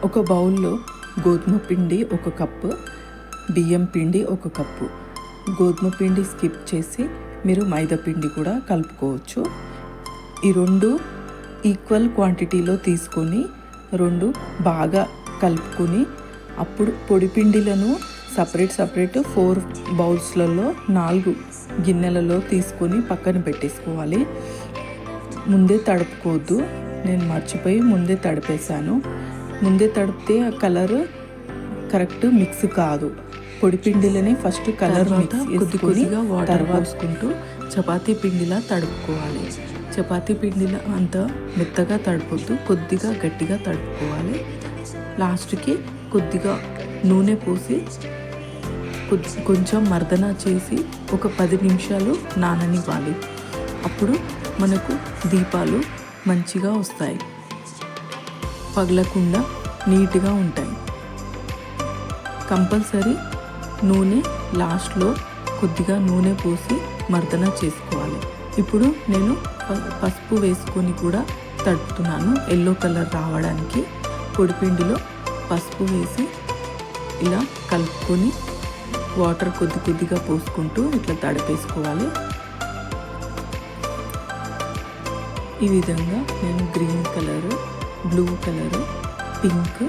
ఒక బౌల్లో గోధుమ పిండి 1 కప్పు, బియ్యం పిండి 1 కప్పు. గోధుమ పిండి స్కిప్ చేసి మీరు మైదా పిండి కూడా కలుపుకోవచ్చు. ఈ 2 ఈక్వల్ క్వాంటిటీలో తీసుకొని 2 బాగా కలుపుకొని అప్పుడు పొడి పిండిలను సపరేట్ 4 బౌల్స్లలో 4 గిన్నెలలో తీసుకొని పక్కన పెట్టేసుకోవాలి. ముందే తడుపుకోవద్దు. నేను మర్చిపోయి ముందే తడిపేశాను. ముందే తడిపితే ఆ కలర్ కరెక్ట్ మిక్స్ కాదు. పొడి పిండిలని ఫస్ట్ కలర్ మిక్స్ కొద్దిగా వాటర్ పోసుకుంటూ చపాతీ పిండిలా తడుపుకోవాలి. చపాతీ పిండిలా అంత మెత్తగా తడపొద్దు, కొద్దిగా గట్టిగా తడుపుకోవాలి. లాస్ట్కి కొద్దిగా నూనె పోసి కొంచెం మర్దన చేసి ఒక 10 నిమిషాలు నాననివ్వాలి. అప్పుడు మనకు దీపాలు మంచిగా వస్తాయి, పగలకుండా నీట్గా ఉంటాయి. కంపల్సరీ నూనె లాస్ట్లో కొద్దిగా నూనె పోసి మర్దన చేసుకోవాలి. ఇప్పుడు నేను పసుపు వేసుకొని కూడా తడుపుతున్నాను, ఎల్లో కలర్ రావడానికి. పొడిపిండిలో పసుపు వేసి ఇలా కలుపుకొని వాటర్ కొద్దిగా పోసుకుంటూ ఇట్లా తడిపేసుకోవాలి. ఈ విధంగా నేను green colour, blue colour, pink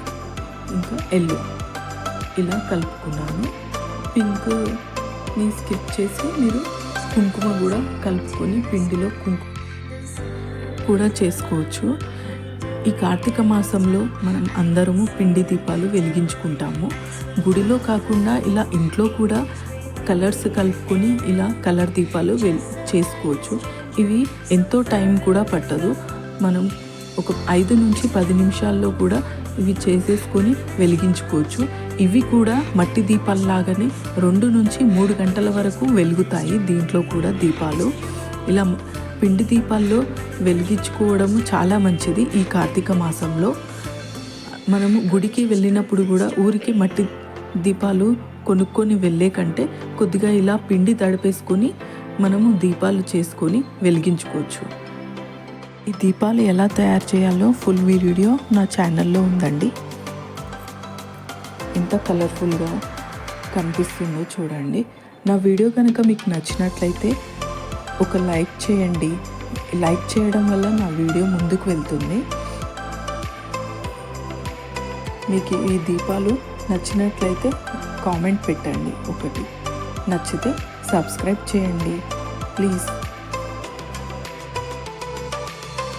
ఇంకా ఎల్లో ఇలా కలుపుకున్నాను. పింక్ని స్కిప్ చేసి మీరు కుంకుమ కూడా కలుపుకొని పిండిలో కుంకుమ కూడా చేసుకోవచ్చు. ఈ కార్తీక మాసంలో మనం అందరము పిండి దీపాలు వెలిగించుకుంటాము. గుడిలో కాకుండా ఇలా ఇంట్లో కూడా కలర్స్ కలుపుకొని ఇలా కలర్ దీపాలు చేసుకోవచ్చు. ఇవి ఎంతో టైం కూడా పట్టదు. మనం ఒక 5 నుంచి 10 నిమిషాల్లో కూడా ఇవి చేసేసుకొని వెలిగించుకోవచ్చు. ఇవి కూడా మట్టి దీపాలలాగానే 2 నుంచి 3 గంటల వరకు వెలుగుతాయి. దీంట్లో కూడా దీపాలు ఇలా పిండి దీపాల్లో వెలిగించుకోవడం చాలా మంచిది. ఈ కార్తీక మాసంలో మనము గుడికి వెళ్ళినప్పుడు కూడా ఊరికి మట్టి దీపాలు కొనుక్కొని వెళ్ళే కంటే కొద్దిగా ఇలా పిండి తడిపేసుకొని మనము దీపాలు చేసుకొని వెలిగించుకోవచ్చు. ఈ దీపాలు ఎలా తయారు చేయాలో ఫుల్ వీడియో నా ఛానల్లో ఉందండి. ఎంత కలర్ఫుల్గా కనిపిస్తుందో చూడండి. నా వీడియో కనుక మీకు నచ్చినట్లయితే ఒక లైక్ చేయండి. లైక్ చేయడం వల్ల నా వీడియో ముందుకు వెళ్తుంది. మీకు ఈ దీపాలు నచ్చినట్లయితే కామెంట్ పెట్టండి ఒకటి. నచ్చితే సబ్స్క్రైబ్ చేయండి ప్లీజ్.